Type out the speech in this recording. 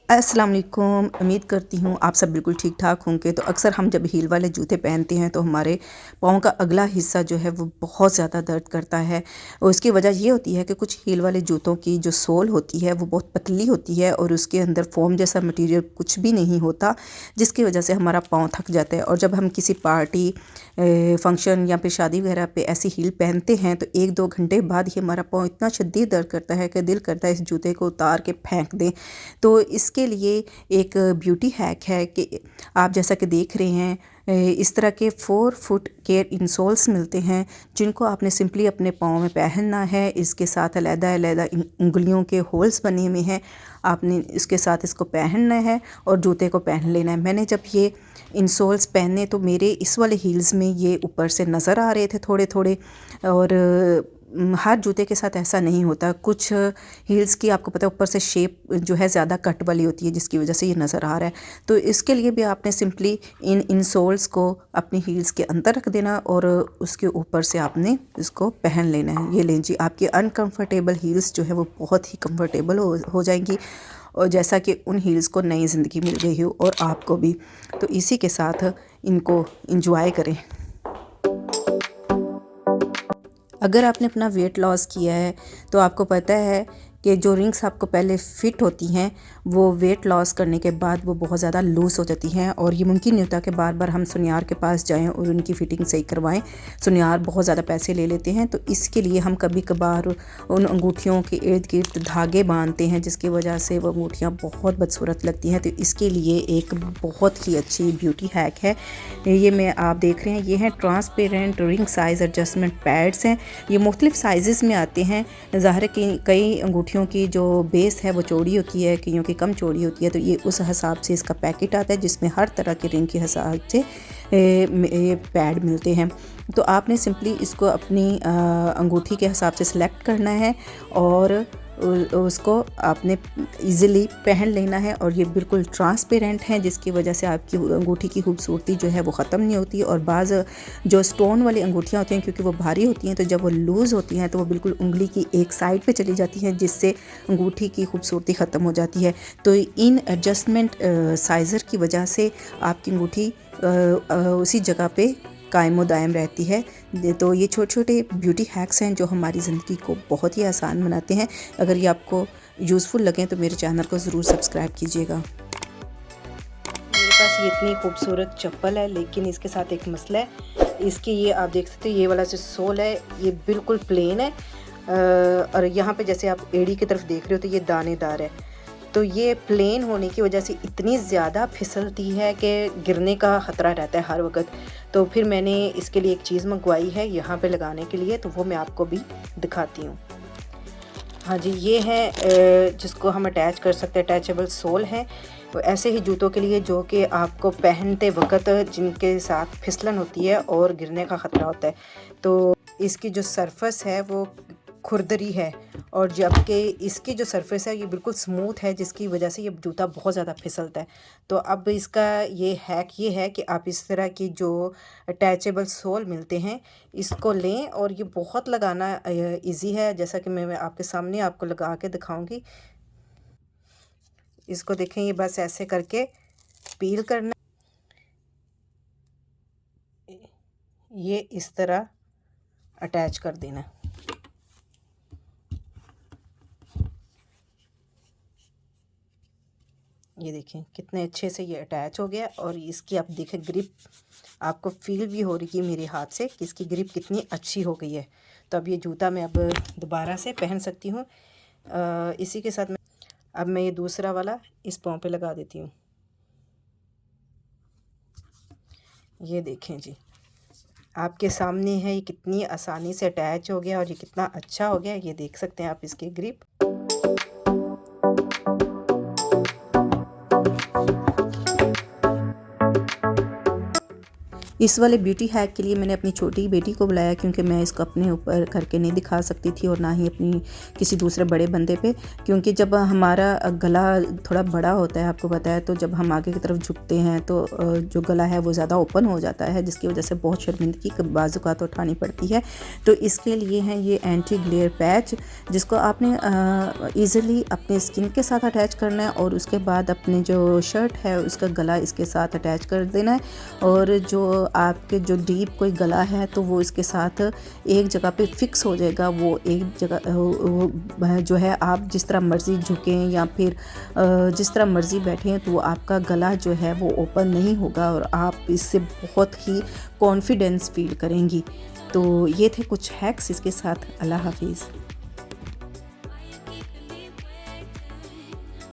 अस्सलाम वालेकुम। उम्मीद करती हूँ आप सब बिल्कुल ठीक ठाक होंगे। तो अक्सर हम जब हील वाले जूते पहनते हैं तो हमारे पाँव का अगला हिस्सा जो है वो बहुत ज़्यादा दर्द करता है। और उसकी वजह ये होती है कि कुछ हील वाले जूतों की जो सोल होती है वो बहुत पतली होती है और उसके अंदर फोम जैसा मटेरियल कुछ भी नहीं होता, जिसकी वजह से हमारा पाँव थक जाता है। और जब हम किसी पार्टी फंक्शन या फिर शादी वगैरह पे ऐसी हील पहनते हैं तो 1-2 घंटे बाद ही हमारा पाँव इतना शदीद दर्द करता है कि दिल करता है इस जूते को उतार के फेंक दें। तो इसके लिए एक ब्यूटी हैक है कि आप जैसा कि देख रहे हैं इस तरह के 4 फुट के इंसोल्स मिलते हैं, जिनको आपने सिंपली अपने पाँव में पहनना है। इसके साथ अलग-अलग उंगलियों के होल्स बने हुए हैं, आपने इसके साथ इसको पहनना है और जूते को पहन लेना है। मैंने जब ये इंसोल्स पहने तो मेरे इस वाले हील्स में ये ऊपर से नज़र आ रहे थे थोड़े-थोड़े। और हर जूते के साथ ऐसा नहीं होता। कुछ हील्स की आपको पता है ऊपर से शेप जो है ज़्यादा कट वाली होती है, जिसकी वजह से ये नज़र आ रहा है। तो इसके लिए भी आपने सिंपली इन इंसोल्स को अपनी हील्स के अंदर रख देना और उसके ऊपर से आपने इसको पहन लेना है। ये लें जी, आपकी अनकंफर्टेबल हील्स जो है वो बहुत ही कंफर्टेबल हो जाएंगी, और जैसा कि उन हील्स को नई ज़िंदगी मिल गई हो और आपको भी। तो इसी के साथ इनको इंजॉय करें। अगर आपने अपना वेट लॉस किया है तो आपको पता है कि जो रिंग्स आपको पहले फ़िट होती हैं वो वेट लॉस करने के बाद वो बहुत ज़्यादा लूज़ हो जाती हैं, और ये मुमकिन नहीं होता कि बार बार हम सुनियार के पास जाएं और उनकी फ़िटिंग सही करवाएं। सुनियार बहुत ज़्यादा पैसे ले लेते हैं, तो इसके लिए हम कभी कभार उन अंगूठियों के इर्द गिर्द धागे बांधते हैं, जिसकी वजह से वो अंगूठियाँ बहुत बदसूरत लगती हैं। तो इसके लिए एक बहुत ही अच्छी ब्यूटी हैक है। ये मैं आप देख रहे हैं, ये हैं transparent ring size adjustment pads हैं। ये मुख्तलिफ़ साइज़ में आते हैं। ज़ाहिर है कि कई अंगूठियों की जो बेस है वो चौड़ी होती है, कईयों की कम चौड़ी होती है। तो ये उस हिसाब से इसका पैकेट आता है जिसमें हर तरह के रिंग के हिसाब से ये पैड मिलते हैं। तो आपने सिंपली इसको अपनी अंगूठी के हिसाब से सिलेक्ट करना है और उसको आपने इजीली पहन लेना है। और ये बिल्कुल ट्रांसपेरेंट हैं, जिसकी वजह से आपकी अंगूठी की खूबसूरती जो है वो ख़त्म नहीं होती। और बाज़ जो स्टोन वाली अंगूठियाँ होती हैं, क्योंकि वो भारी होती हैं, तो जब वो लूज़ होती हैं तो वो बिल्कुल उंगली की एक साइड पे चली जाती हैं, जिससे अंगूठी की खूबसूरती ख़त्म हो जाती है। तो इन एडजस्टमेंट साइज़र की वजह से आपकी अंगूठी उसी जगह पे कायम दायम रहती है। तो ये छोटे छोटे ब्यूटी हैक्स हैं जो हमारी ज़िंदगी को बहुत ही आसान बनाते हैं। अगर ये आपको यूज़फुल लगें तो मेरे चैनल को ज़रूर सब्सक्राइब कीजिएगा। मेरे पास ये इतनी खूबसूरत चप्पल है, लेकिन इसके साथ एक मसला है। इसकी ये आप देख सकते हैं, ये वाला जो सोल है ये बिल्कुल प्लेन है, और यहाँ पे जैसे आप एड़ी की तरफ देख रहे हो तो ये दानेदार है। तो ये प्लेन होने की वजह से इतनी ज़्यादा फिसलती है कि गिरने का ख़तरा रहता है हर वक्त। तो फिर मैंने इसके लिए एक चीज़ मंगवाई है यहाँ पे लगाने के लिए, तो वो मैं आपको भी दिखाती हूँ। हाँ जी, ये है जिसको हम अटैच कर सकते हैं, अटैचेबल सोल है। तो ऐसे ही जूतों के लिए जो कि आपको पहनते वक्त जिनके साथ फिसलन होती है और गिरने का ख़तरा होता है। तो इसकी जो सरफेस है वो खुरदरी है, और जबकि इसकी जो सरफेस है ये बिल्कुल स्मूथ है, जिसकी वजह से ये जूता बहुत ज़्यादा फिसलता है। तो अब इसका ये हैक ये है कि आप इस तरह की जो अटैचेबल सोल मिलते हैं इसको लें, और ये बहुत लगाना इजी है, जैसा कि मैं आपके सामने आपको लगा के दिखाऊंगी। इसको देखें, ये बस ऐसे करके पील करना, ये इस तरह अटैच कर देना। ये देखें कितने अच्छे से ये अटैच हो गया, और इसकी आप देखें ग्रिप आपको फील भी हो रही है मेरे हाथ से कि इसकी ग्रिप कितनी अच्छी हो गई है। तो अब ये जूता मैं अब दोबारा से पहन सकती हूँ। इसी के साथ अब मैं ये दूसरा वाला इस पाँव पे लगा देती हूँ। ये देखें जी, आपके सामने है, ये कितनी आसानी से अटैच हो गया और ये कितना अच्छा हो गया, ये देख सकते हैं आप इसकी ग्रिप। इस वाले ब्यूटी हैक के लिए मैंने अपनी छोटी बेटी को बुलाया, क्योंकि मैं इसको अपने ऊपर करके नहीं दिखा सकती थी और ना ही अपनी किसी दूसरे बड़े बंदे पे, क्योंकि जब हमारा गला थोड़ा बड़ा होता है, आपको पता है, तो जब हम आगे की तरफ झुकते हैं तो जो गला है वो ज़्यादा ओपन हो जाता है, जिसकी वजह से बहुत शर्मिंदगी के बाजुकात उठानी पड़ती है। तो इसके लिए हैं ये एंटी ग्लेयर पैच, जिसको आपने ईज़िली अपने स्किन के साथ अटैच करना है और उसके बाद अपने जो शर्ट है उसका गला इसके साथ अटैच कर देना है। और जो आपके जो डीप कोई गला है तो वो इसके साथ एक जगह पे फिक्स हो जाएगा। वो एक जगह वो जो है, आप जिस तरह मर्ज़ी झुकें या फिर जिस तरह मर्ज़ी बैठें, तो आपका गला जो है वो ओपन नहीं होगा और आप इससे बहुत ही कॉन्फिडेंस फील करेंगी। तो ये थे कुछ हैक्स इसके साथ। अल्लाह हाफिज़।